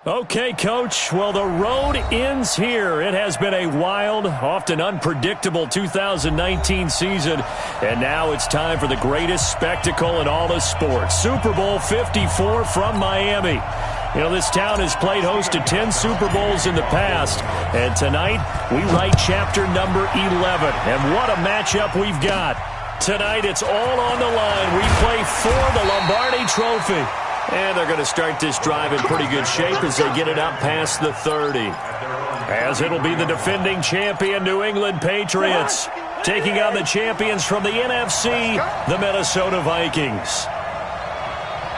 Okay, Coach. Well, the road ends here. It has been a wild, often unpredictable 2019 season, and now it's time for the greatest spectacle in all of sports. Super Bowl 54 from Miami. You know, this town has played host to 10 Super Bowls in the past, and tonight we write chapter number 11. And what a matchup we've got. Tonight it's all on the line. We play for the Lombardi Trophy. And they're going to start this drive in pretty good shape as they get it up past the 30. As it'll be the defending champion New England Patriots taking on the champions from the NFC, the Minnesota Vikings.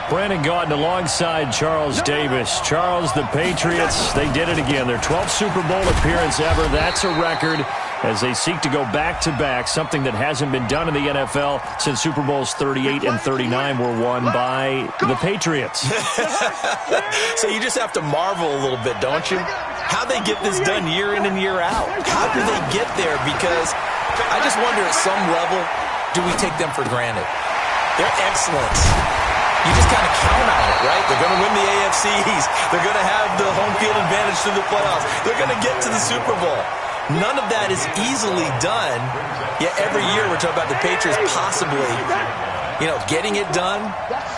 Brandon Gaudin alongside Charles Davis. Charles, the Patriots, they did it again. Their 12th Super Bowl appearance ever. That's a record as they seek to go back-to-back, something that hasn't been done in the NFL since Super Bowls 38 and 39 were won by the Patriots. So you just have to marvel a little bit, don't you? How they get this done year in and year out. How do they get there? Because I just wonder at some level, do we take them for granted? Their excellence. You just kind of count on it, right? They're going to win the AFC East. They're going to have the home field advantage through the playoffs. They're going to get to the Super Bowl. None of that is easily done, yet every year we're talking about the Patriots possibly, getting it done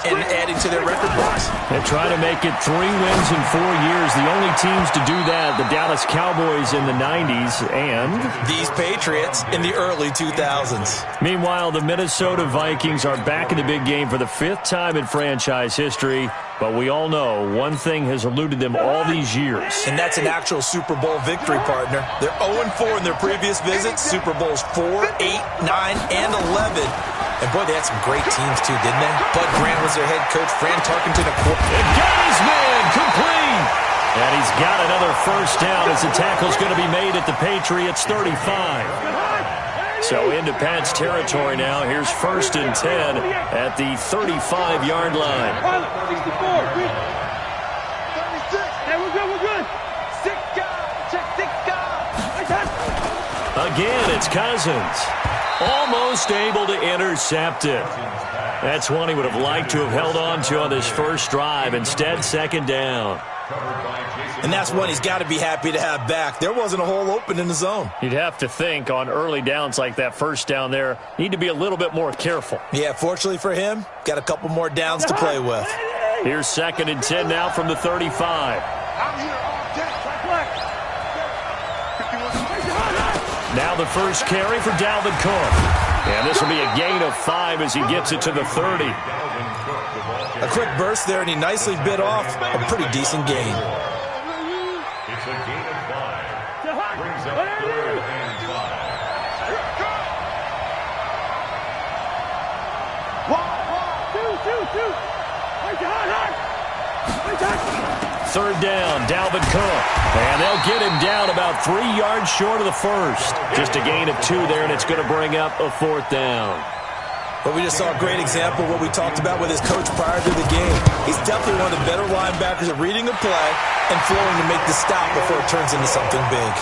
and adding to their record books. They're trying to make it 3 wins in 4 years. The only teams to do that, the Dallas Cowboys in the 90s and these Patriots in the early 2000s. Meanwhile, the Minnesota Vikings are back in the big game for the 5th time in franchise history. But we all know one thing has eluded them all these years. And that's an actual Super Bowl victory, partner. They're 0-4 in their previous visits. Super Bowls 4, 8, 9, and 11. And, boy, they had some great teams, too, didn't they? Bud Grant was their head coach. Fran Tarkenton, a quarterback. And got his man complete. And he's got another first down as the tackle's going to be made at the Patriots' 35. So into Pat's territory now. Here's 1st and 10 at the 35-yard line. Again, it's Cousins. Almost able to intercept it. That's one he would have liked to have held on to on this first drive. Instead, 2nd down. And that's one he's got to be happy to have back. There wasn't a hole open in the zone. You'd have to think on early downs like that first down there, need to be a little bit more careful. Yeah, fortunately for him, got a couple more downs to play with. Here's 2nd and 10 now from the 35. Now the first carry for Dalvin Cook. And this will be a gain of 5 as he gets it to the 30. A quick burst there, and he nicely bit off a pretty decent gain. It's a gain of 5. Brings up 3rd and 5. 3rd down, Dalvin Cook. And they'll get him down about 3 yards short of the first. Just a gain of 2 there, and it's going to bring up a 4th down. But we just saw a great example of what we talked about with his coach prior to the game. He's definitely one of the better linebackers at reading a play and flowing to make the stop before it turns into something big.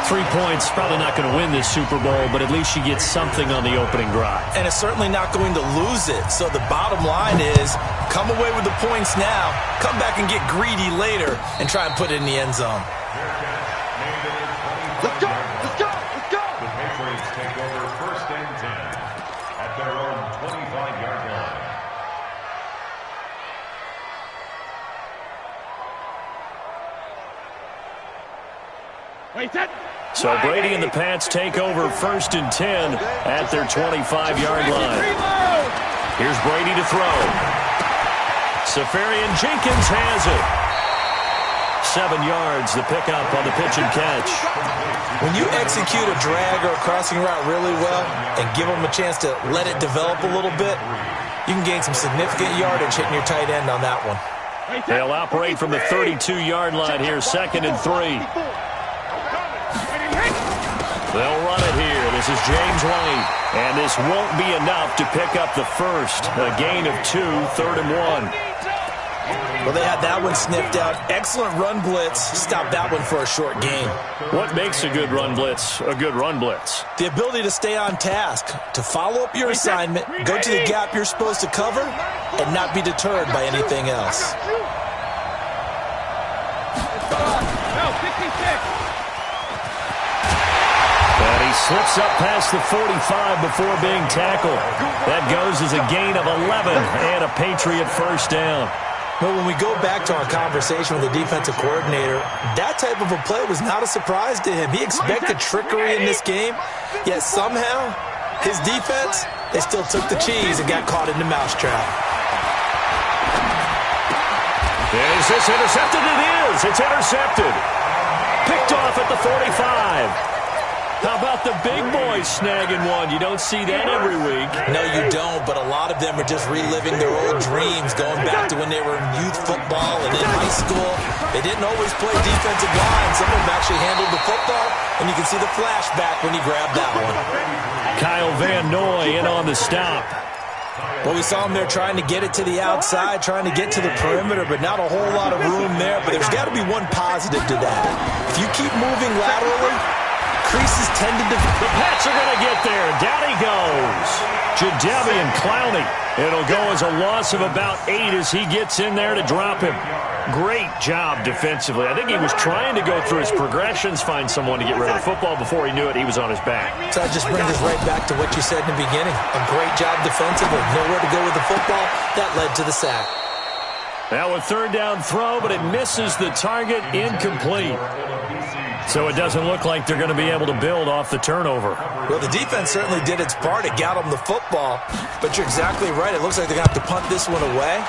3 points, probably not going to win this Super Bowl, but at least you get something on the opening drive. And it's certainly not going to lose it. So the bottom line is, come away with the points now, come back and get greedy later, and try and put it in the end zone. Let's go! Let's go! Let's go! The Patriots take over 1st and 10 at their own 25-yard line. So Brady and the Pats take over 1st and 10 at their 25-yard line. Here's Brady to throw. Safarian Jenkins has it. 7 yards, the pickup on the pitch and catch. When you execute a drag or a crossing route really well and give them a chance to let it develop a little bit, you can gain some significant yardage hitting your tight end on that one. They'll operate from the 32-yard line here, 2nd and 3. They'll run it here. This is James White. And this won't be enough to pick up the first. A gain of 2, 3rd and 1. Well, they had that one sniffed out. Excellent run blitz. Stopped that one for a short gain. What makes a good run blitz a good run blitz? The ability to stay on task, to follow up your assignment, go to the gap you're supposed to cover, and not be deterred by anything else. And he slips up past the 45 before being tackled. That goes as a gain of 11 and a Patriot first down. Well, when we go back to our conversation with the defensive coordinator, that type of a play was not a surprise to him. He expected trickery in this game, yet somehow his defense, they still took the cheese and got caught in the mousetrap. Is this intercepted? It is. It's intercepted. Picked off at the 45. How about the big boys snagging one? You don't see that every week. No, you don't, but a lot of them are just reliving their old dreams, going back to when they were in youth football and in high school. They didn't always play defensive line. Some of them actually handled the football, and you can see the flashback when he grabbed that one. Kyle Van Noy in on the stop. Well, we saw him there trying to get it to the outside, trying to get to the perimeter, but not a whole lot of room there. But there's got to be one positive to that. If you keep moving laterally, creases tended to... The Pats are going to get there. Down he goes. Jadeveon Clowney. It'll go as a loss of about 8 as he gets in there to drop him. Great job defensively. I think he was trying to go through his progressions, find someone to get rid of the football. Before he knew it, he was on his back. So that just brings us right back to what you said in the beginning. A great job defensively. Nowhere to go with the football. That led to the sack. Now a third down throw, but it misses the target, incomplete. So it doesn't look like they're going to be able to build off the turnover. Well, the defense certainly did its part. It got them the football. But you're exactly right. It looks like they're going to have to punt this one away.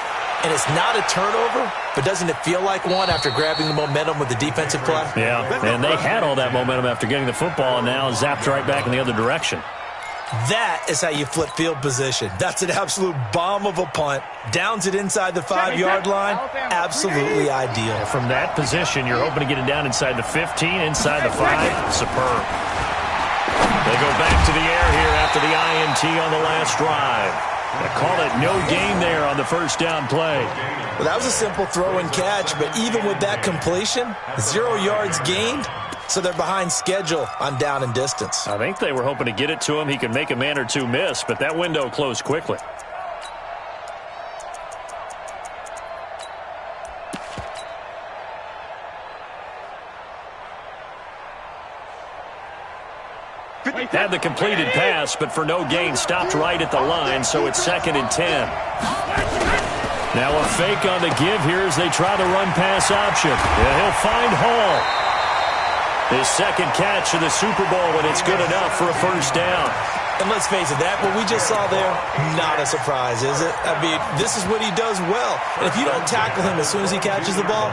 And it's not a turnover, but doesn't it feel like one after grabbing the momentum with the defensive play? Yeah, and they had all that momentum after getting the football and now zapped right back in the other direction. That is how you flip field position. That's an absolute bomb of a punt. Downs it inside the 5-yard line. Absolutely ideal. From that position, you're hoping to get it down inside the 15, inside the 5. Superb. They go back to the air here after the INT on the last drive. They call it no gain there on the first down play. Well, that was a simple throw and catch, but even with that completion, 0 yards gained. So they're behind schedule on down and distance. I think they were hoping to get it to him. He could make a man or two miss, but that window closed quickly. Had the completed pass, but for no gain, stopped right at the line, so it's 2nd and 10. Now a fake on the give here as they try the run-pass option. Yeah, he'll find Hall. His second catch of the Super Bowl, and it's good enough for a first down. And let's face it, that what we just saw there, not a surprise, is it? I mean, this is what he does well. And if you don't tackle him as soon as he catches the ball,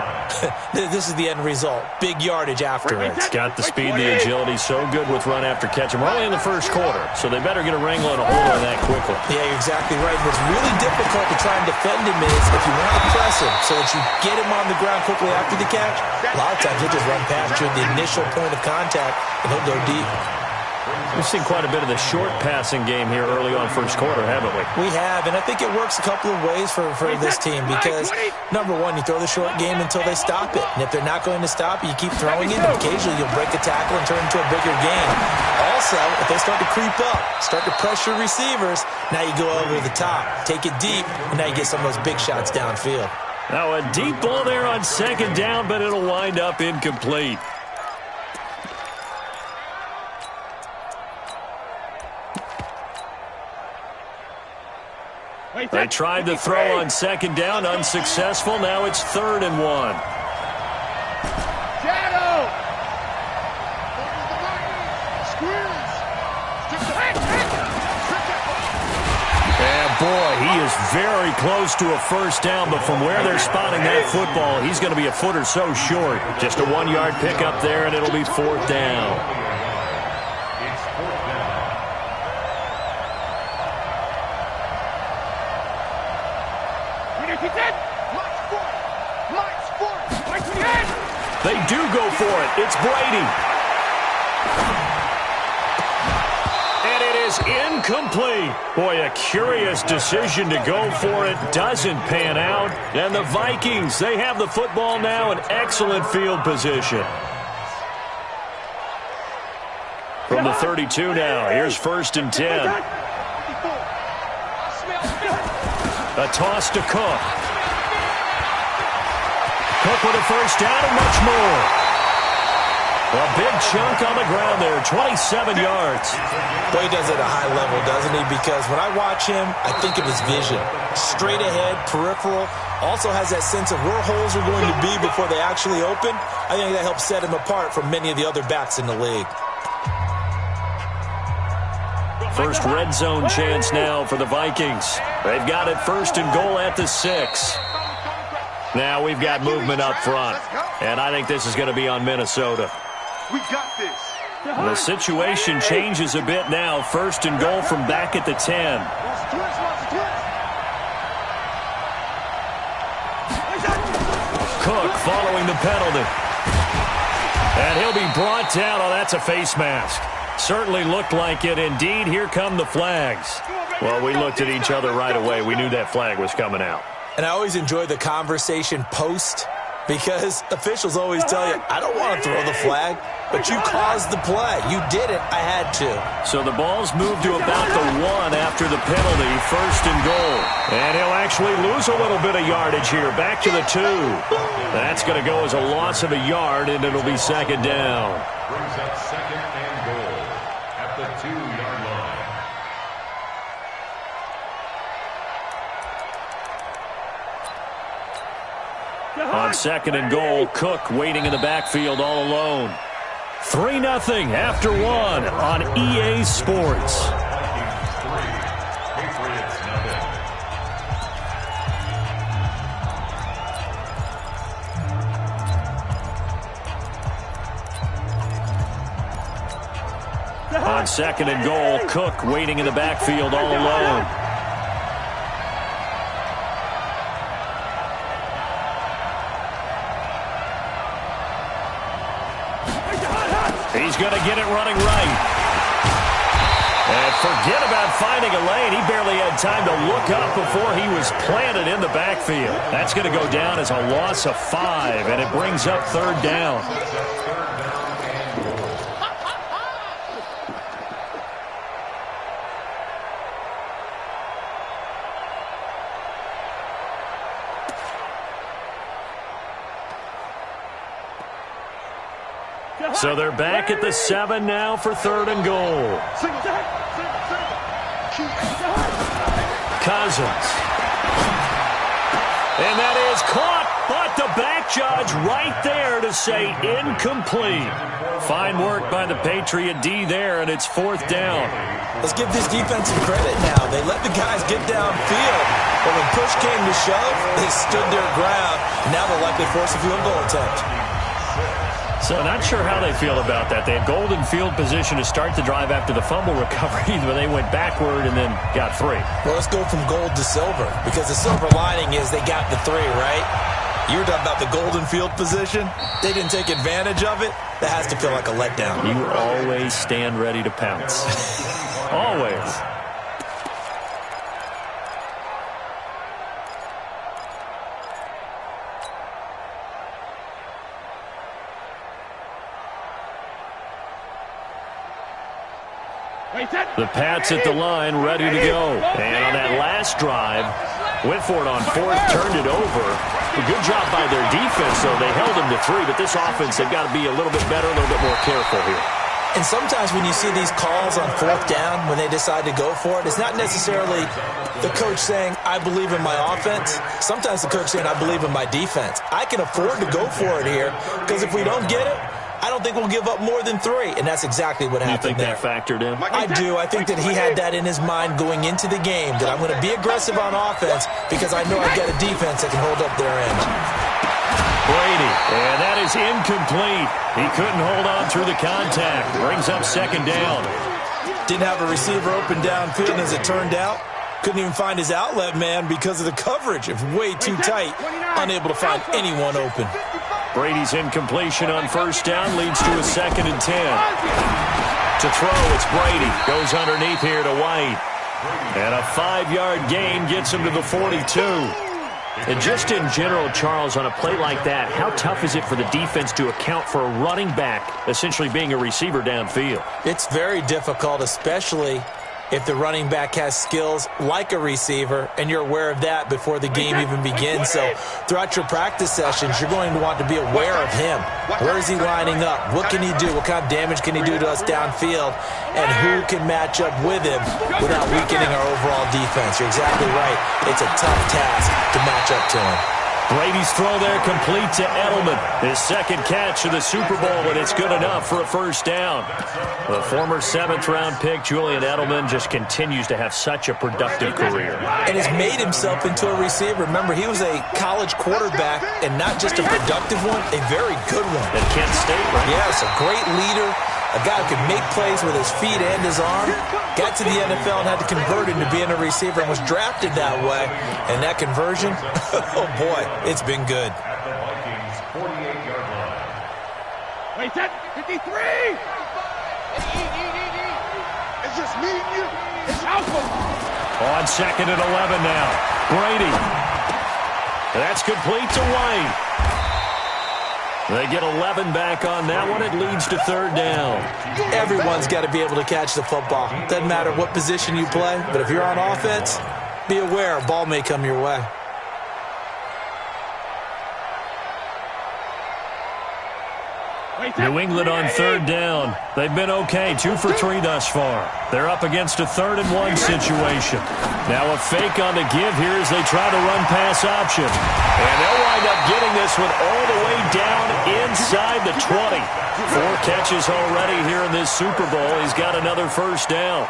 this is the end result. Big yardage after it. He's got the speed, the agility, so good with run after catch. And we're only in the first quarter, so they better get a wrangle and a hold on that quickly. Yeah, you're exactly right. What's really difficult to try and defend him is if you want to press him so that you get him on the ground quickly after the catch, a lot of times he'll just run past you at the initial point of contact, and he'll go deep. We've seen quite a bit of the short passing game here early on first quarter, haven't we? We have, and I think it works a couple of ways for this team because, number one, you throw the short game until they stop it. And if they're not going to stop it, you keep throwing it, and occasionally you'll break a tackle and turn it into a bigger game. Also, if they start to creep up, start to pressure receivers, now you go over the top, take it deep, and now you get some of those big shots downfield. Now a deep ball there on 2nd down, but it'll wind up incomplete. They tried the throw on 2nd down, unsuccessful. Now it's 3rd and 1. And boy, he is very close to a first down, but from where they're spotting that football, he's going to be a foot or so short. Just a 1-yard pickup there, and it'll be 4th down. They do go for it. It's Brady. And it is incomplete. Boy, a curious decision to go for it. Doesn't pan out. And the Vikings, they have the football now in excellent field position. From the 32 now, here's 1st and 10. A toss to Cook. Cook with a first down and much more. A big chunk on the ground there, 27 yards. Boy, he does it at a high level, doesn't he? Because when I watch him, I think of his vision. Straight ahead, peripheral. Also has that sense of where holes are going to be before they actually open. I think that helps set him apart from many of the other backs in the league. First red zone chance now for the Vikings. They've got it first and goal at the 6. Now we've got movement up front, and I think this is going to be on Minnesota. We got this. The situation changes a bit now. First and goal from back at the 10. Cook following the penalty. And he'll be brought down. Oh, that's a face mask. Certainly looked like it. Indeed, here come the flags. Well, we looked at each other right away. We knew that flag was coming out. And I always enjoy the conversation post because officials always tell you, I don't want to throw the flag, but you caused the play. You did it. I had to. So the ball's moved to about the 1 after the penalty, first and goal. And he'll actually lose a little bit of yardage here, back to the 2. That's going to go as a loss of a yard, and it'll be second down. Brings up second and goal at the 2-yard line. On second and goal, Cook waiting in the backfield all alone. 3-0 after 1 on EA Sports. Vikings 3, Patriots 0. On second and goal, Cook waiting in the backfield all alone. He's going to get it running right. And forget about finding a lane. He barely had time to look up before he was planted in the backfield. That's going to go down as a loss of 5, and it brings up third down. So they're back at the 7 now for third and goal. Cousins. And that is caught, but the back judge right there to say incomplete. Fine work by the Patriot D there, and it's fourth down. Let's give this defense some credit now. They let the guys get downfield, but when push came to shove, they stood their ground. Now they'll likely force a field goal attempt. So not sure how they feel about that. They had golden field position to start the drive after the fumble recovery, but they went backward and then got 3. Well, let's go from gold to silver, because the silver lining is they got the 3, right? You were talking about the golden field position. They didn't take advantage of it. That has to feel like a letdown. You always stand ready to pounce. Always. The Pats at the line, ready to go. And on that last drive, went for it on 4th, turned it over. A good job by their defense, though. They held them to 3, but this offense, they've got to be a little bit better, a little bit more careful here. And sometimes when you see these calls on 4th down, when they decide to go for it, it's not necessarily the coach saying, I believe in my offense. Sometimes the coach saying, I believe in my defense. I can afford to go for it here, because if we don't get it, I don't think we'll give up more than 3, and that's exactly what happened there. You think that factored in? I do. I think that he had that in his mind going into the game, that I'm going to be aggressive on offense because I know I've got a defense that can hold up their end. Brady, and that is incomplete. He couldn't hold on through the contact. Brings up second down. Didn't have a receiver open downfield, and as it turned out, couldn't even find his outlet man because of the coverage. It was way too tight, unable to find anyone open. Brady's incompletion on first down leads to a 2nd and 10. To throw, it's Brady. Goes underneath here to White. And a 5-yard gain gets him to the 42. And just in general, Charles, on a play like that, how tough is it for the defense to account for a running back essentially being a receiver downfield? It's very difficult, especially if the running back has skills like a receiver, and you're aware of that before the game even begins. So throughout your practice sessions, you're going to want to be aware of him. Where is he lining up? What can he do? What kind of damage can he do to us downfield? And who can match up with him without weakening our overall defense? You're exactly right. It's a tough task to match up to him. Brady's throw there complete to Edelman. His second catch of the Super Bowl, and it's good enough for a first down. The former 7th-round pick, Julian Edelman, just continues to have such a productive career. And has made himself into a receiver. Remember, he was a college quarterback, and not just a productive one, a very good one. At Kent State, right? Yes, a great leader. A guy who could make plays with his feet and his arm. Got to the NFL and had to convert into being a receiver and was drafted that way. And that conversion, oh boy, it's been good. At the Vikings 48-yard line. Wait, that 53! It's just me and you. It's Alpha. On 2nd and 11 now. Brady. That's complete to White. They get 11 back on that one. It leads to 3rd down. Everyone's got to be able to catch the football. Doesn't matter what position you play, but if you're on offense, be aware a ball may come your way. New England on 3rd down. They've been okay, 2 for 3 thus far. They're up against a 3rd and 1 situation. Now a fake on the give here as they try to run pass option. And they'll wind up getting this one all the way down inside the 20. 4 catches already here in this Super Bowl. He's got another first down.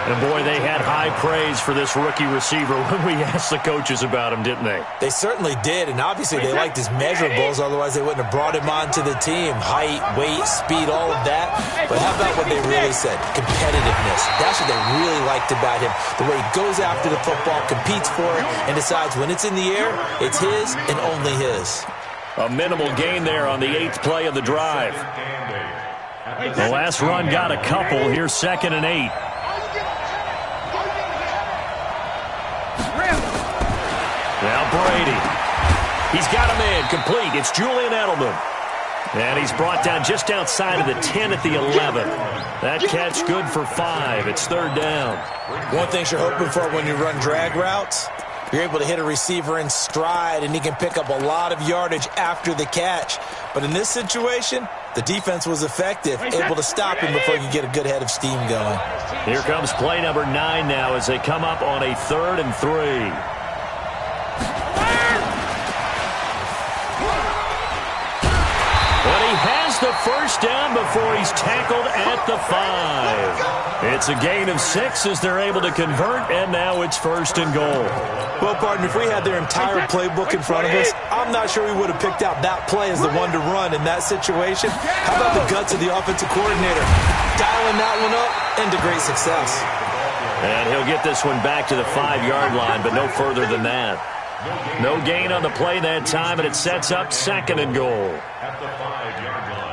And boy, they had high praise for this rookie receiver when we asked the coaches about him, didn't they? They certainly did, and obviously they liked his measurables, otherwise they wouldn't have brought him onto the team. Height, weight, speed, all of that. But how about what they really said? Competitiveness. That's what they really liked about him. The way he goes after the football, competes for it, and decides when it's in the air, it's his and only his. A minimal gain there on the 8th play of the drive. The last run got a couple. Here's 2nd and 8. Now Brady. He's got a man complete. It's Julian Edelman. And he's brought down just outside of the 10 at the 11. That catch good for 5. It's 3rd down. One thing you're hoping for when you run drag routes, you're able to hit a receiver in stride, and he can pick up a lot of yardage after the catch. But in this situation, the defense was effective, able to stop him before he could get a good head of steam going. Here comes play number 9 now as they come up on a 3rd and 3. But he has the first down before he's tackled at the 5. It's a gain of 6 as they're able to convert, and now it's 1st and goal. Well, partner, if we had their entire playbook in front of us, I'm not sure we would have picked out that play as the one to run in that situation. How about the guts of the offensive coordinator? Dialing that one up into great success. And he'll get this one back to the 5-yard line, but no further than that. No gain on the play that time, and it sets up 2nd and goal. At the 5-yard line.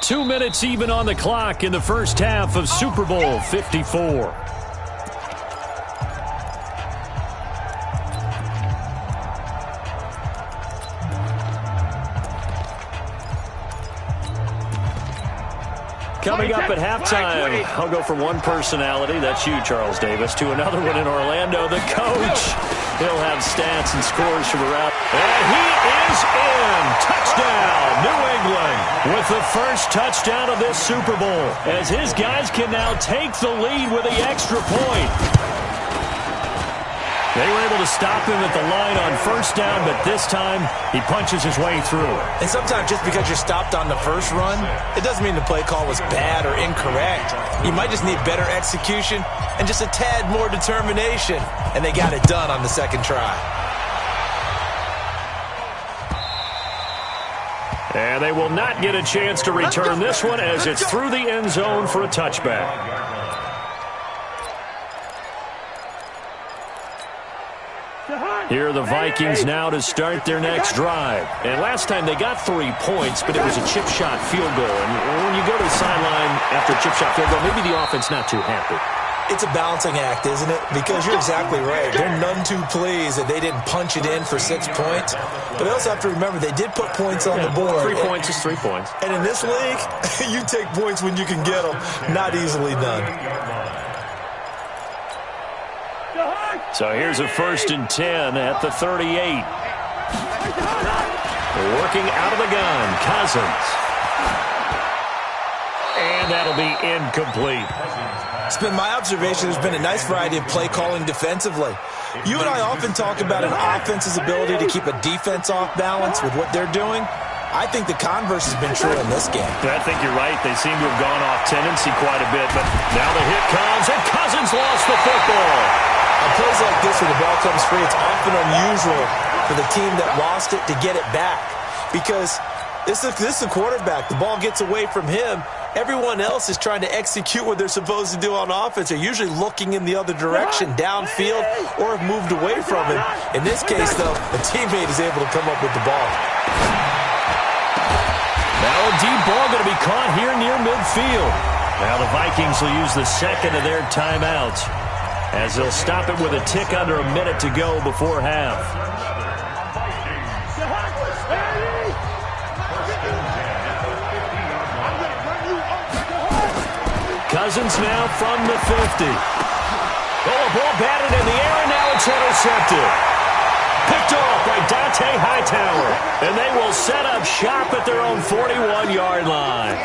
Two minutes even on the clock in the first half of Super Bowl 54. Coming up at halftime, I'll go from one personality, that's you, Charles Davis, to another one in Orlando, the coach. He'll have stats and scores from around. And he is in. Touchdown, New England, with the first touchdown of this Super Bowl, as his guys can now take the lead with the extra point. They were able to stop him at the line on first down, but this time he punches his way through. And sometimes just because you're stopped on the first run, it doesn't mean the play call was bad or incorrect. You might just need better execution and just a tad more determination. And they got it done on the second try. And they will not get a chance to return this one as it's through the end zone for a touchback. Here are the Vikings now to start their next drive. And last time they got 3 points, but it was a chip shot field goal. And when you go to the sideline after a chip shot field goal, maybe the offense not too happy. It's a balancing act, isn't it? Because you're exactly right. They're none too pleased that they didn't punch it in for 6 points. But they also have to remember they did put points on the board. 3 points is 3 points. And in this league, you take points when you can get them. Not easily done. So here's a 1st and 10 at the 38. Working out of the gun, Cousins. And that'll be incomplete. It's been my observation there's been a nice variety of play calling defensively. You and I often talk about an offense's ability to keep a defense off balance with what they're doing. I think the converse has been true in this game. I think you're right. They seem to have gone off tendency quite a bit, but now the hit comes, and Cousins lost the football. On plays like this where the ball comes free, it's often unusual for the team that lost it to get it back because this is the quarterback. The ball gets away from him. Everyone else is trying to execute what they're supposed to do on offense. They're usually looking in the other direction, downfield, or have moved away from him. In this case, though, a teammate is able to come up with the ball. Now a deep ball going to be caught here near midfield. Now the Vikings will use the second of their timeouts as they'll stop it with a tick under a minute to go before half. Cousins now from the 50. Oh, a ball batted in the air, and now it's intercepted. Picked off by Dante Hightower. And they will set up shop at their own 41-yard line.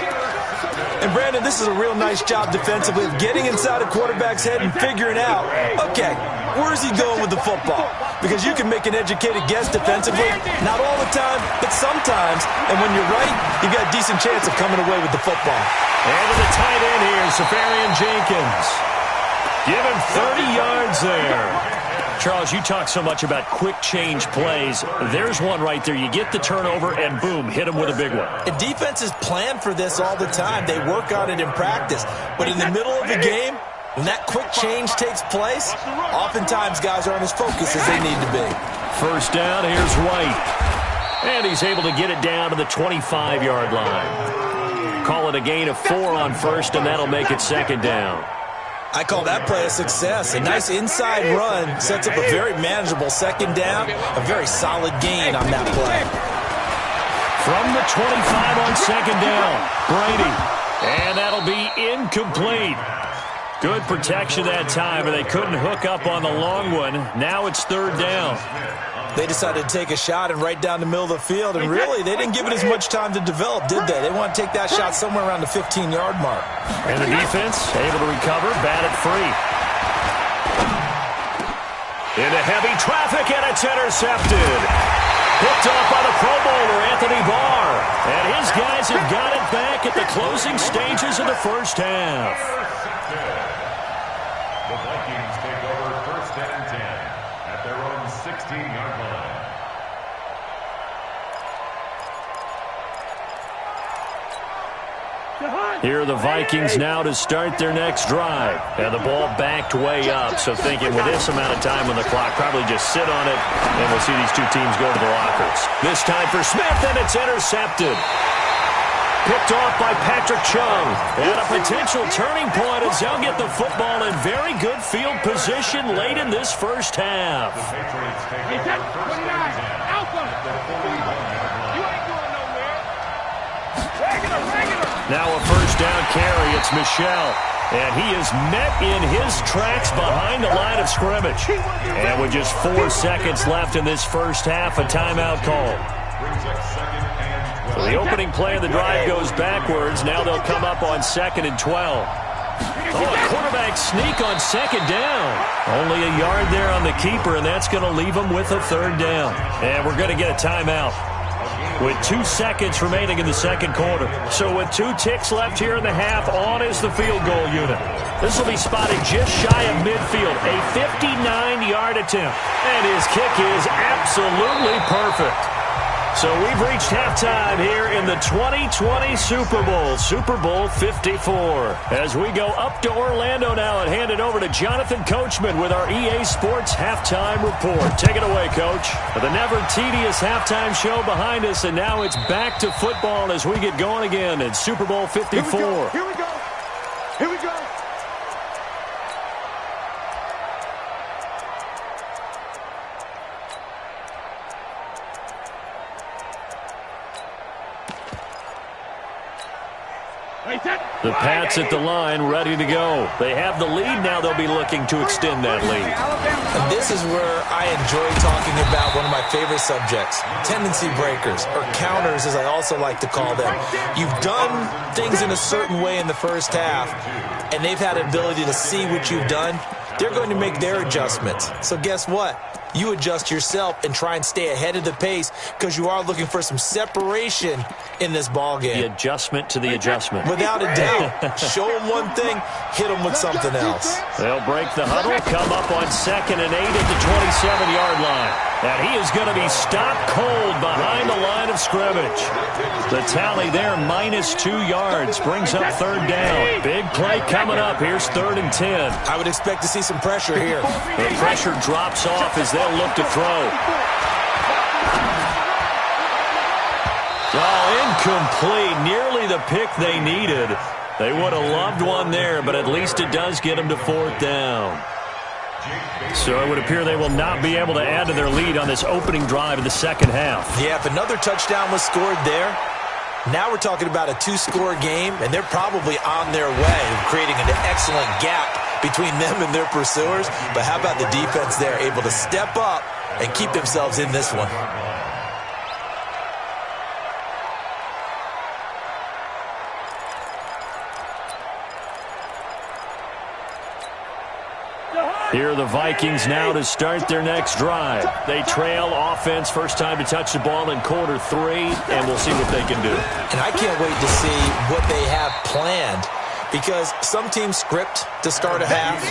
And, Brandon, this is a real nice job defensively of getting inside a quarterback's head and figuring out, okay, where's he going with the football? Because you can make an educated guess defensively, not all the time, but sometimes. And when you're right, you've got a decent chance of coming away with the football. And to the tight end here, Safarian Jenkins. Give him 30 yards there. Charles, you talk so much about quick change plays. There's one right there. You get the turnover, and boom, hit him with a big one. And defenses plan for this all the time. They work on it in practice. But in the middle of a game, when that quick change takes place, oftentimes guys aren't as focused as they need to be. First down, here's White. And he's able to get it down to the 25-yard line. Call it a gain of 4 on first, and that'll make it second down. I call that play a success. A nice inside run sets up a very manageable second down, a very solid gain on that play. From the 25 on second down, Brady. And that'll be incomplete. Good protection that time, but they couldn't hook up on the long one. Now it's third down. They decided to take a shot and right down the middle of the field, and really, they didn't give it as much time to develop, did they? They want to take that shot somewhere around the 15-yard mark. And the defense able to recover, batted free. Into heavy traffic, and it's intercepted. Picked off by the Pro Bowler, Anthony Barr. And his guys have got it back at the closing stages of the first half. The Vikings take over 1st and 10 at their own 16-yard line. Here are the Vikings now to start their next drive. And the ball backed way up, so thinking with this amount of time on the clock, probably just sit on it, and we'll see these two teams go to the lockers. This time for Smith, and it's intercepted. Picked off by Patrick Chung. And a potential turning point as they'll get the football in very good field position late in this first half. The Patriots take over 1st and 10 at their 41-yard line. You ain't going nowhere. Regular. Now a first down carry. It's Michel. And he is met in his tracks behind the line of scrimmage. And with just 4 seconds left in this first half, a timeout call. Brings up 2nd and 12. So the opening play of the drive goes backwards. Now they'll come up on 2nd and 12. Oh, a quarterback sneak on second down. Only a yard there on the keeper, and that's going to leave them with a third down. And we're going to get a timeout with 2 seconds remaining in the second quarter. So with 2 ticks left here in the half, on is the field goal unit. This will be spotted just shy of midfield, a 59-yard attempt. And his kick is absolutely perfect. So we've reached halftime here in the 2020 Super Bowl, Super Bowl 54. As we go up to Orlando now and hand it over to Jonathan Coachman with our EA Sports Halftime Report. Take it away, Coach. The never-tedious halftime show behind us, and now it's back to football as we get going again in Super Bowl 54. Here we go. The Pats at the line, ready to go. They have the lead now. They'll be looking to extend that lead. And this is where I enjoy talking about one of my favorite subjects, tendency breakers, or counters as I also like to call them. You've done things in a certain way in the first half, and they've had an ability to see what you've done. They're going to make their adjustments. So guess what? You adjust yourself and try and stay ahead of the pace because you are looking for some separation in this ball game. The adjustment to the adjustment. Without a doubt. Show them one thing, hit them with something else. They'll break the huddle, come up on 2nd and 8 at the 27-yard line. And he is going to be stopped cold behind the line of scrimmage. The tally there, -2 yards, brings up 3rd down. Big play coming up. Here's 3rd and 10. I would expect to see some pressure here. The pressure drops off as they'll look to throw. Oh, incomplete. Nearly the pick they needed. They would have loved one there, but at least it does get them to 4th down. So it would appear they will not be able to add to their lead on this opening drive of the second half. Yeah, if another touchdown was scored there, now we're talking about a 2-score game, and they're probably on their way, creating an excellent gap between them and their pursuers. But how about the defense there, able to step up and keep themselves in this one? Here are the Vikings now to start their next drive. They trail offense, first time to touch the ball in quarter 3, and we'll see what they can do. And I can't wait to see what they have planned, because some teams script to start a half.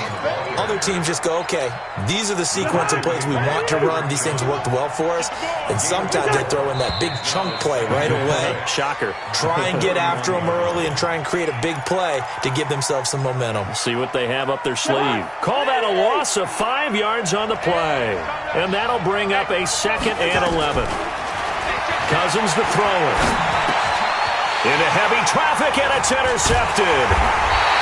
Other teams just go, okay, these are the sequence of plays we want to run. These things worked well for us. And sometimes they throw in that big chunk play right away. Shocker. Try and get after them early and try and create a big play to give themselves some momentum. See what they have up their sleeve. Call that a loss of 5 yards on the play. And that'll bring up a 2nd and 11. Cousins the thrower. Into heavy traffic, and it's intercepted.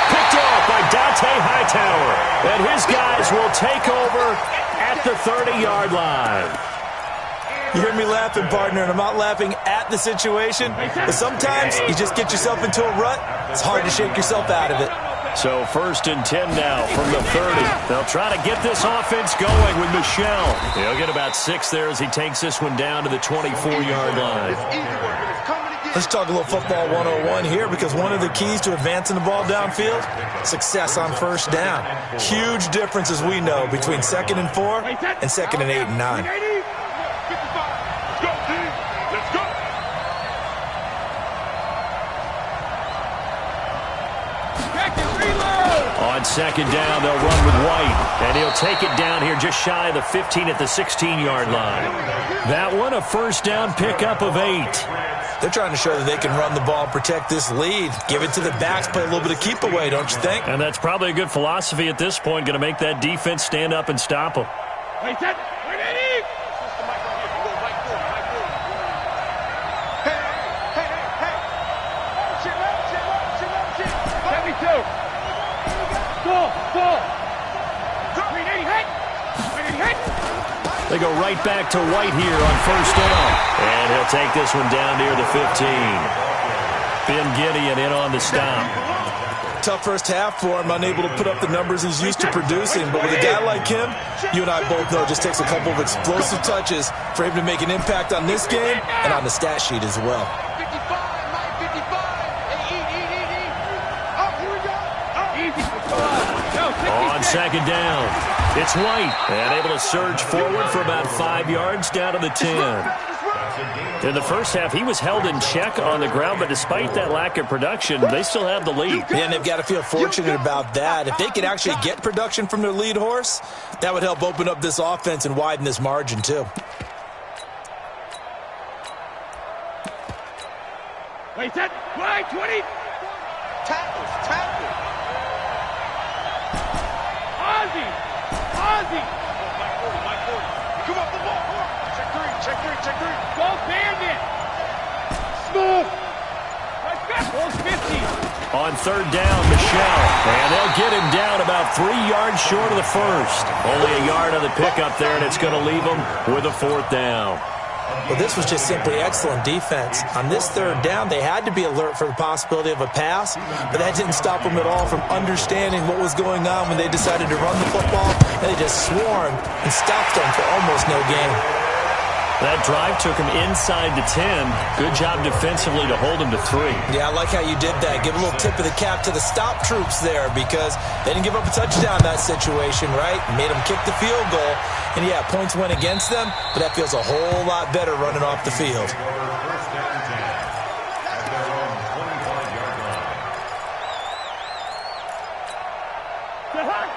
Picked off by Dante Hightower. And his guys will take over at the 30-yard line. You hear me laughing, partner, and I'm not laughing at the situation. But sometimes you just get yourself into a rut. It's hard to shake yourself out of it. So 1st and 10 now from the 30. They'll try to get this offense going with Michel. He'll get about 6 there as he takes this one down to the 24-yard line. Let's talk a little football 101 here, because one of the keys to advancing the ball downfield, success on 1st down. Huge difference, as we know, between 2nd and 4 and 2nd and 8 and 9. On 2nd down, they'll run with White, and he'll take it down here just shy of the 15 at the 16-yard line. That one, a 1st down pickup of 8. They're trying to show that they can run the ball and protect this lead. Give it to the backs, play a little bit of keep away, don't you think? And that's probably a good philosophy at this point, going to make that defense stand up and stop them. They go right back to White here on 1st down. And he'll take this one down near the 15. Ben Gideon in on the stop. Tough first half for him, unable to put up the numbers he's used to producing. But with a guy like him, you and I both know it just takes a couple of explosive touches for him to make an impact on this game and on the stat sheet as well. On 2nd down, it's White, and able to surge forward for about 5 yards down to the 10. In the first half, he was held in check on the ground, but despite that lack of production, they still have the lead. Yeah, and they've got to feel fortunate about that. If they could actually get production from their lead horse, that would help open up this offense and widen this margin too. Wait, set, wide, 20. Tackle. Ozzy. Mike 40. Come up the ball. Check three. Go bandit. Smooth. Right back. Ball's 50. On 3rd down, Michel. And they'll get him down about 3 yards short of the 1st. Only a yard on the pickup there, and it's going to leave them with a 4th down. Well, this was just simply excellent defense. On this third down, they had to be alert for the possibility of a pass, but that didn't stop them at all from understanding what was going on when they decided to run the football, and they just swarmed and stopped them for almost no gain. That drive took him inside the 10. Good job defensively to hold him to 3. Yeah, I like how you did that. Give a little tip of the cap to the stop troops there because they didn't give up a touchdown in that situation, right? Made them kick the field goal. And, yeah, points went against them, but that feels a whole lot better running off the field.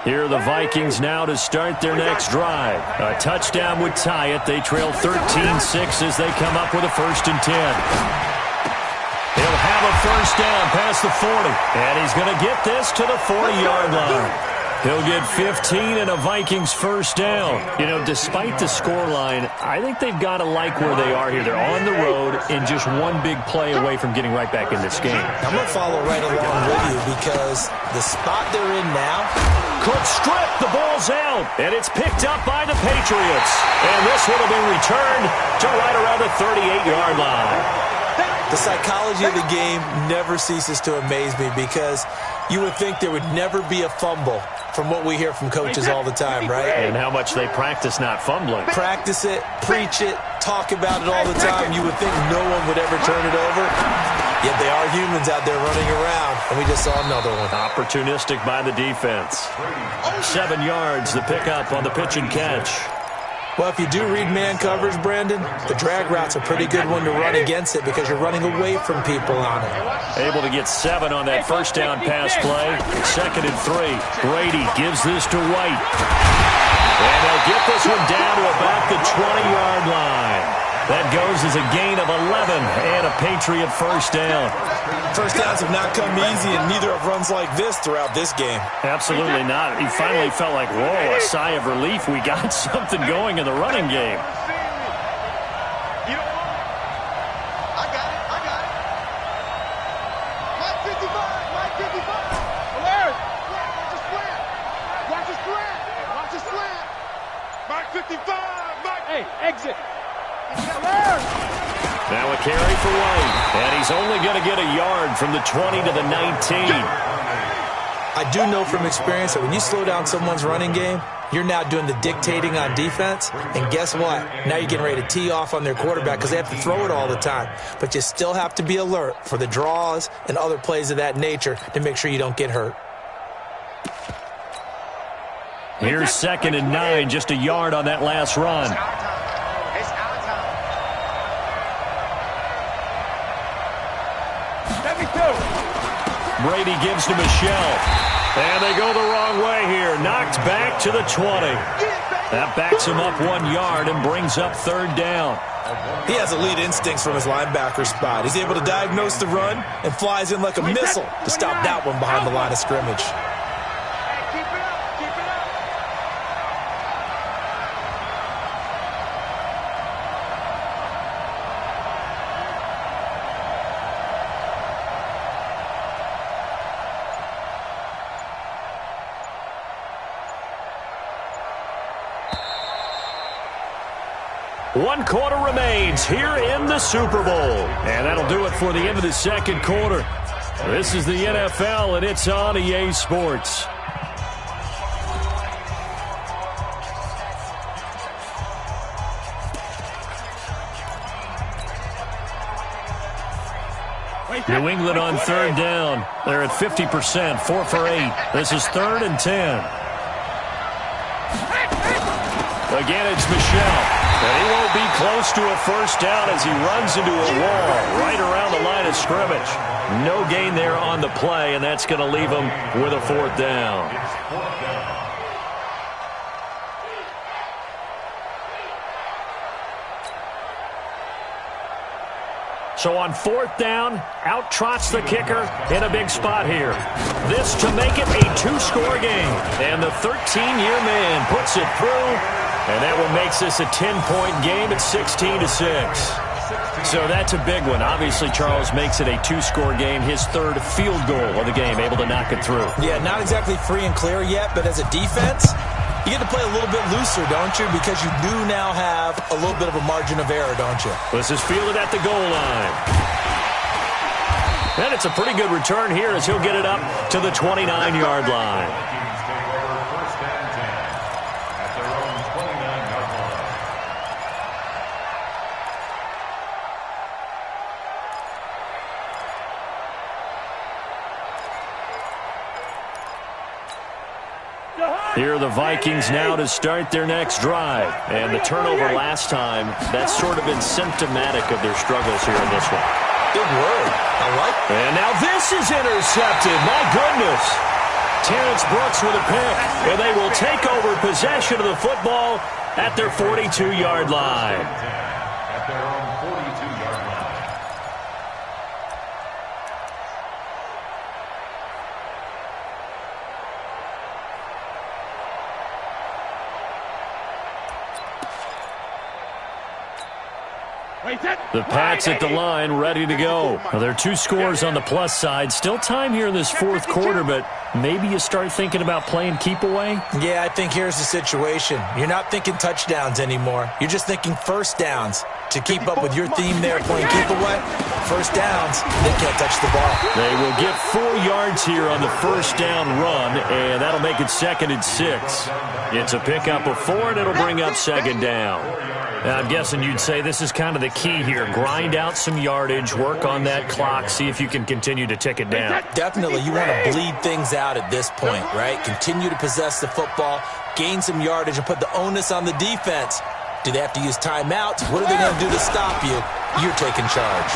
Here are the Vikings now to start their next drive. A touchdown would tie it. They trail 13-6 as they come up with a 1st and 10. He'll have a first down past the 40, and he's going to get this to the 40-yard line. He'll get 15 and a Vikings first down. You know, despite the scoreline, I think they've got to like where they are here. They're on the road and just one big play away from getting right back in this game. I'm going to follow right along with you because the spot they're in now could strip. The ball's out, and it's picked up by the Patriots. And this one will be returned to right around the 38-yard line. The psychology of the game never ceases to amaze me because you would think there would never be a fumble from what we hear from coaches all the time, right? And how much they practice not fumbling. Practice it, preach it, talk about it all the time. You would think no one would ever turn it over. Yet they are humans out there running around, and we just saw another one. Opportunistic by the defense. 7 yards, the pickup on the pitch and catch. Well, if you do read man coverage, Brandon, the drag route's a pretty good one to run against it because you're running away from people on it. Able to get 7 on that first down pass play. 2nd and 3. Brady gives this to White. And they'll get this one down to about the 20-yard line. That goes as a gain of 11 and a Patriot first down. First downs have not come easy, and neither have runs like this throughout this game. Absolutely not. He finally felt like, whoa, a sigh of relief. We got something going in the running game. I got it. Mike 55. Hilarious. Watch the slant. Mike 55. Hey, exit. Now a carry for White, and he's only going to get a yard from the 20 to the 19. I do know from experience that when you slow down someone's running game, you're now doing the dictating on defense, and guess what? Now you're getting ready to tee off on their quarterback because they have to throw it all the time. But you still have to be alert for the draws and other plays of that nature to make sure you don't get hurt. Here's 2nd and 9, just a yard on that last run. Brady gives to Michelle. And they go the wrong way here. Knocked back to the 20. That backs him up 1 yard and brings up 3rd down. He has elite instincts from his linebacker spot. He's able to diagnose the run and flies in like a missile to stop that one behind the line of scrimmage. One quarter remains here in the Super Bowl. And that'll do it for the end of the 2nd quarter. This is the NFL, and it's on EA Sports. New England on 3rd down. They're at 50%, 4 for 8. This is 3rd and 10. Again, it's Michelle. And he won't be close to a first down as he runs into a wall right around the line of scrimmage. No gain there on the play, and that's going to leave him with a 4th down. So on 4th down, out trots the kicker in a big spot here. This to make it a 2-score game. And the 13-year man puts it through. And that one makes this a 10-point game at 16-6. So that's a big one. Obviously, Charles makes it a 2-score game. His 3rd field goal of the game, able to knock it through. Yeah, not exactly free and clear yet, but as a defense, You get to play a little bit looser, don't you? Because you do now have a little bit of a margin of error, don't you? This is fielded at the goal line. And it's a pretty good return here as he'll get it up to the 29-yard line. Vikings take over first and 10 at their own 29-yard line. Here are the Vikings now to start their next drive. And the turnover last time, that's sort of been symptomatic of their struggles here in this one. Good word. I like it. And now this is intercepted. My goodness. Terrence Brooks with a pick. And they will take over possession of the football at their 42-yard line. At their own 42-yard line. The Pats at the line, ready to go. Well, there are 2 scores on the plus side. Still time here in this fourth quarter, but maybe you start thinking about playing keep away? Yeah, I think here's the situation. You're not thinking touchdowns anymore. You're just thinking first downs. To keep up with your theme there, playing keep away, first downs, they can't touch the ball. They will get 4 yards here on the first down run, and that'll make it 2nd and 6. It's a pickup of 4, and it'll bring up 2nd down. Now, I'm guessing you'd say this is kind of the key here. Grind out some yardage, work on that clock, see if you can continue to tick it down. Definitely, you want to bleed things out at this point, right? Continue to possess the football, gain some yardage, and put the onus on the defense. Do they have to use timeouts? What are they going to do to stop you? You're taking charge.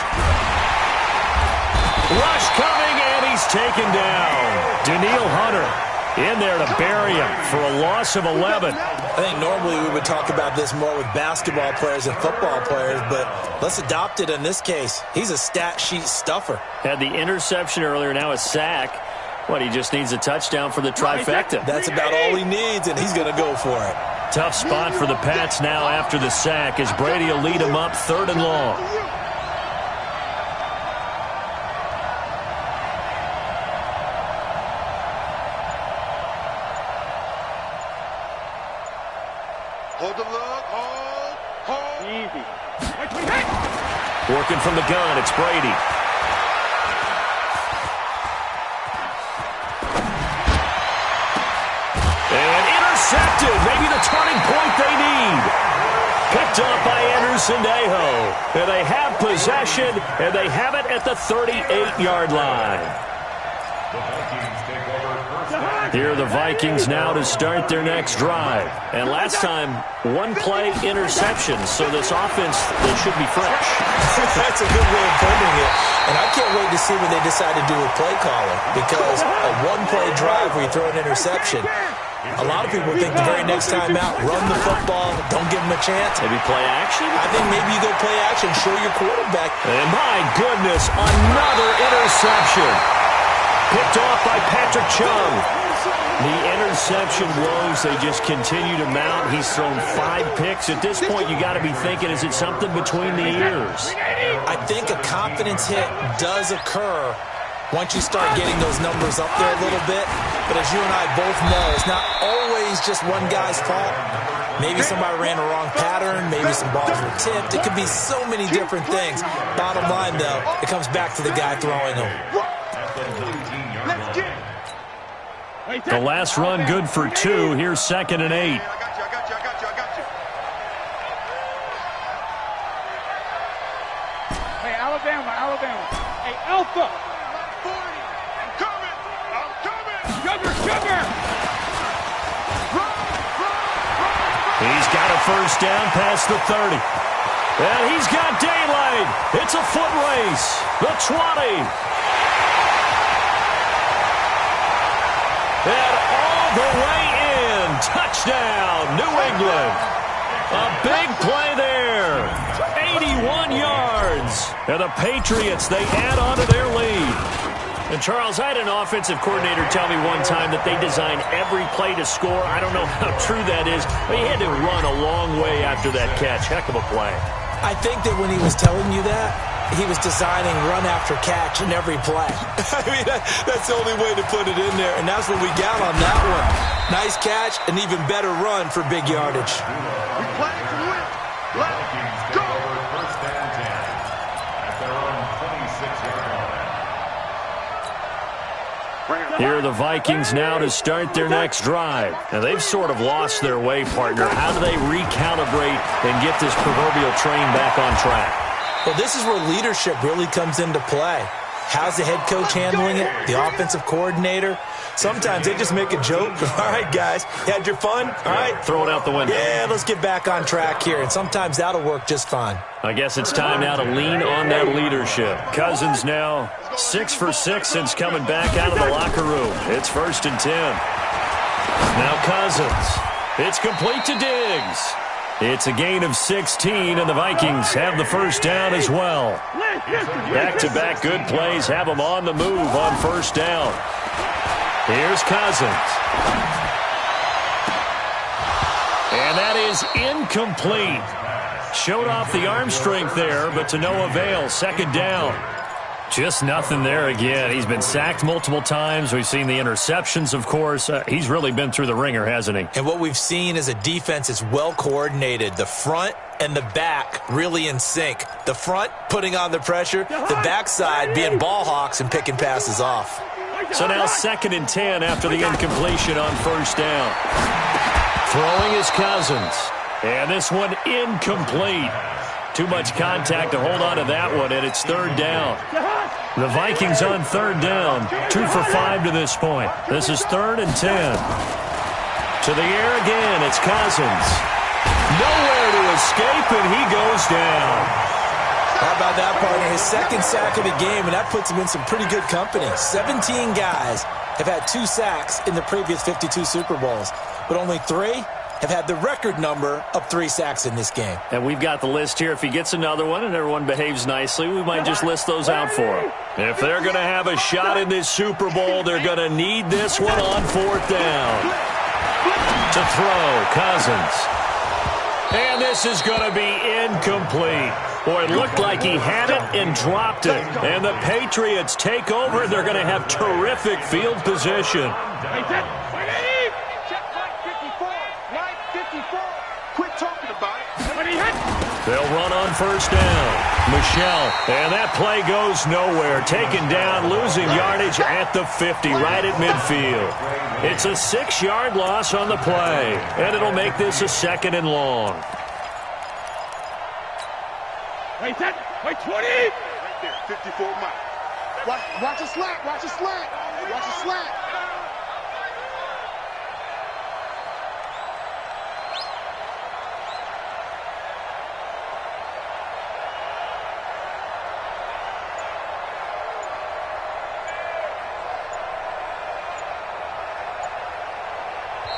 Rush coming, and he's taken down. Danielle Hunter in there to bury him for a loss of 11. I think normally we would talk about this more with basketball players and football players, but let's adopt it in this case. He's a stat sheet stuffer. Had the interception earlier, now a sack. What, he just needs a touchdown for the trifecta. That's about all he needs, and he's going to go for it. Tough spot for the Pats now after the sack as Brady will lead him up 3rd and long. Hold the look. Hold. Easy. Working from the gun, it's Brady. And intercepted. Maybe the turning point they need. Picked up by Anderson-Dejo. And they have possession, and they have it at the 38-yard line. The Vikings take over first and 10. Here are the Vikings now to start their next drive. And last time, 1-play interception, so this offense, they should be fresh. That's a good way of putting it. And I can't wait to see what they decide to do with play calling, because a 1-play drive where you throw an interception, a lot of people think the very next time out, run the football, don't give them a chance. Maybe play action? I think maybe you go play action, show your quarterback. And my goodness, another interception. Picked off by Patrick Chung. The interception woes, they just continue to mount. He's thrown 5 picks. At this point, you got to be thinking, is it something between the ears? I think a confidence hit does occur once you start getting those numbers up there a little bit. But as you and I both know, it's not always just one guy's fault. Maybe somebody ran a wrong pattern. Maybe some balls were tipped. It could be so many different things. Bottom line, though, it comes back to the guy throwing them. The last run good for 2. Here's 2nd and 8. I got you. Hey, Alabama. Hey, Alpha. 40. I'm coming. Sugar. He's got a first down past the 30. And he's got daylight. It's a foot race. The 20. And all the way in. Touchdown, New England. A big play there. 81 yards. And the Patriots, they add on to their lead. And, Charles, I had an offensive coordinator tell me one time that they design every play to score. I don't know how true that is, but he had to run a long way after that catch. Heck of a play. I think that when he was telling you that, he was designing run after catch in every play. I mean, that's the only way to put it in there, and that's what we got on that one. Nice catch, an even better run for big yardage. We play to win. Let's go. First and 10 at their own 26-yard line. Here are the Vikings now to start their next drive. Now, they've sort of lost their way, partner. How do they recalibrate and get this proverbial train back on track? Well, this is where leadership really comes into play. How's the head coach handling it? The offensive coordinator? Sometimes they just make a joke. All right, guys, you had your fun? All right. Throw it out the window. Yeah, let's get back on track here. And sometimes that'll work just fine. I guess it's time now to lean on that leadership. Cousins now 6 for 6 since coming back out of the locker room. It's 1st and 10. Now Cousins. It's complete to Diggs. It's a gain of 16, and the Vikings have the first down as well. Back-to-back good plays have them on the move on first down. Here's Cousins. And that is incomplete. Showed off the arm strength there, but to no avail. 2nd down. Just nothing there again. He's been sacked multiple times. We've seen the interceptions, of course. He's really been through the ringer, hasn't he? And what we've seen is a defense that's well coordinated. The front and the back really in sync. The front putting on the pressure. The backside being ball hawks and picking passes off. So now 2nd and 10 after the incompletion on first down. Throwing is Cousins. And this one incomplete. Too much contact to hold on to that one, and it's 3rd down. The Vikings on 3rd down, 2 for 5 to this point. This is 3rd and 10. To the air again, it's Cousins. Nowhere to escape, and he goes down. How about that, partner? His 2nd sack of the game, and that puts him in some pretty good company. 17 guys have had 2 sacks in the previous 52 Super Bowls, but only 3 have had the record number of 3 sacks in this game. And we've got the list here. If he gets another one and everyone behaves nicely, we might just list those out for him. If they're going to have a shot in this Super Bowl, they're going to need this one on 4th down. To throw, Cousins. And this is going to be incomplete. Boy, it looked like he had it and dropped it. And the Patriots take over. They're going to have terrific field position. They'll run on first down. Michelle, and that play goes nowhere. Taken down, losing yardage at the 50, right at midfield. It's a 6-yard loss on the play, and it'll make this a 2nd and long. Wait, 20. Right there, 54 miles. Watch a slant, watch a slant. Watch a slant.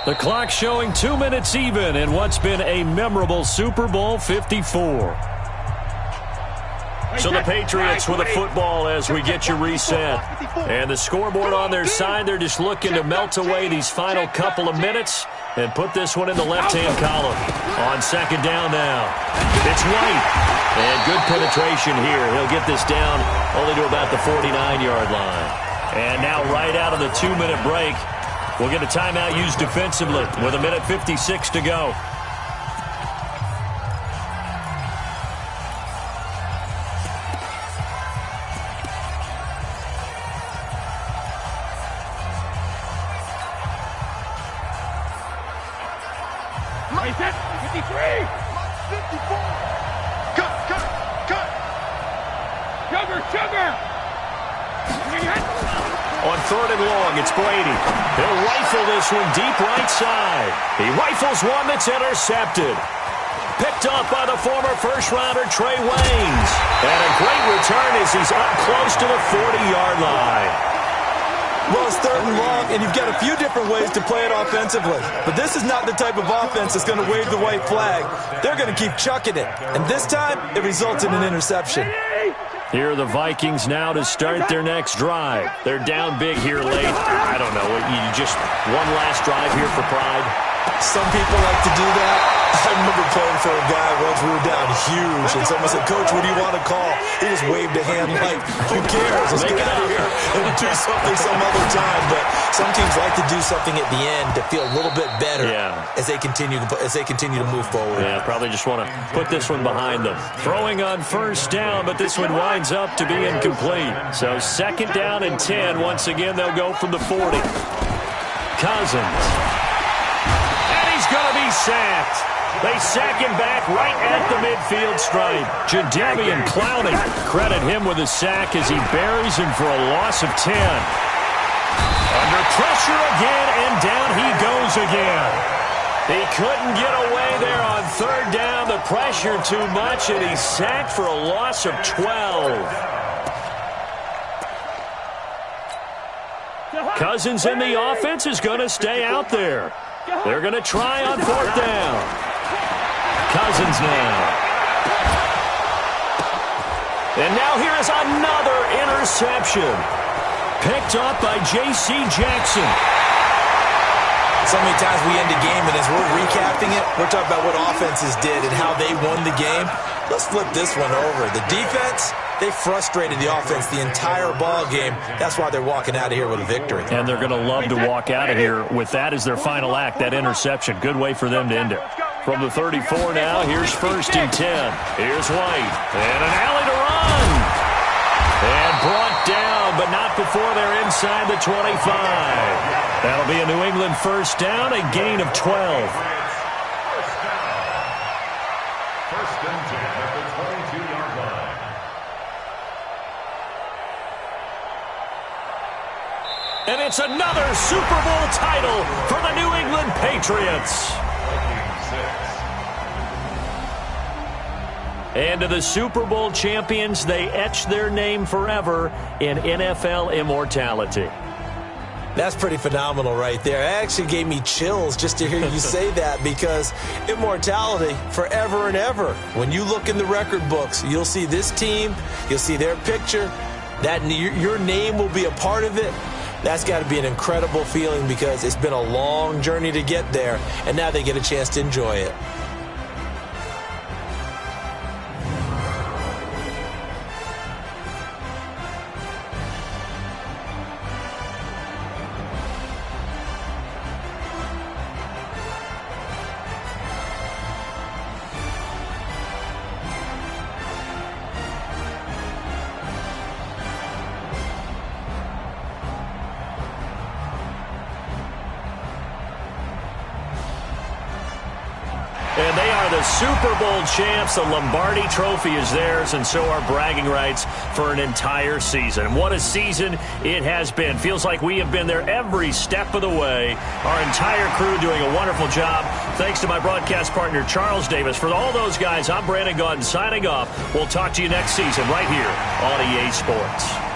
The clock showing 2 minutes even in what's been a memorable Super Bowl 54. So the Patriots with a football as we get you reset. And the scoreboard on their side, they're just looking to melt away these final couple of minutes and put this one in the left-hand column. On 2nd down now. It's White. And good penetration here. He'll get this down only to about the 49-yard line. And now right out of the 2-minute break, we'll get a timeout used defensively with 1:56 to go. Right set, 53. 54. Cut. Sugar. On 3rd and long, it's Brady. He'll rifle this one deep right side. He rifles one that's intercepted. Picked up by the former first-rounder Trey Waynes. And a great return as he's up close to the 40-yard line. Well, it's 3rd and long, and you've got a few different ways to play it offensively. But this is not the type of offense that's going to wave the white flag. They're going to keep chucking it. And this time, it results in an interception. Here are the Vikings now to start their next drive. They're down big here late. I don't know. You just one last drive here for pride. Some people like to do that. I remember playing for a guy once. We were down huge, and someone said, "Coach, what do you want to call?" He just waved a hand like, "Who cares? Let's get out of here and do something some other time." But some teams like to do something at the end to feel a little bit better as they continue to move forward. Yeah, probably just want to put this one behind them. Throwing on first down, but this one winds up to be incomplete. So second down and 10. Once again, they'll go from the 40. Cousins. And he's going to be sacked. They sack him back right at the midfield stripe. Jadeveon Clowney, credit him with a sack as he buries him for a loss of 10. Under pressure again, and down he goes again. He couldn't get away there on third down. The pressure too much, and he's sacked for a loss of 12. Cousins in the offense is going to stay out there. They're going to try on fourth down. Cousins now. And now here is another interception. Picked up by J.C. Jackson. So many times we end a game, and as we're recapping it, we're talking about what offenses did and how they won the game. Let's flip this one over. The defense, they frustrated the offense the entire ball game. That's why they're walking out of here with a victory. And they're going to love to walk out of here with that as their final act, that interception. Good way for them to end it. From the 34 now, here's first and 10. Here's White. And an alley to run. And brought down, but not before they're inside the 25. That'll be a New England first down, a gain of 12. First and 10 at the 22-yard line. And it's another Super Bowl title for the New England Patriots. And to the Super Bowl champions, they etch their name forever in NFL immortality. That's pretty phenomenal right there. It actually gave me chills just to hear you say that, because immortality forever and ever. When you look in the record books, you'll see this team, you'll see their picture, that your name will be a part of it. That's got to be an incredible feeling, because it's been a long journey to get there, and now they get a chance to enjoy it. And they are the Super Bowl champs. The Lombardi Trophy is theirs, and so are bragging rights for an entire season. And what a season it has been. Feels like we have been there every step of the way. Our entire crew doing a wonderful job. Thanks to my broadcast partner, Charles Davis. For all those guys, I'm Brandon Gaudin signing off. We'll talk to you next season right here on EA Sports.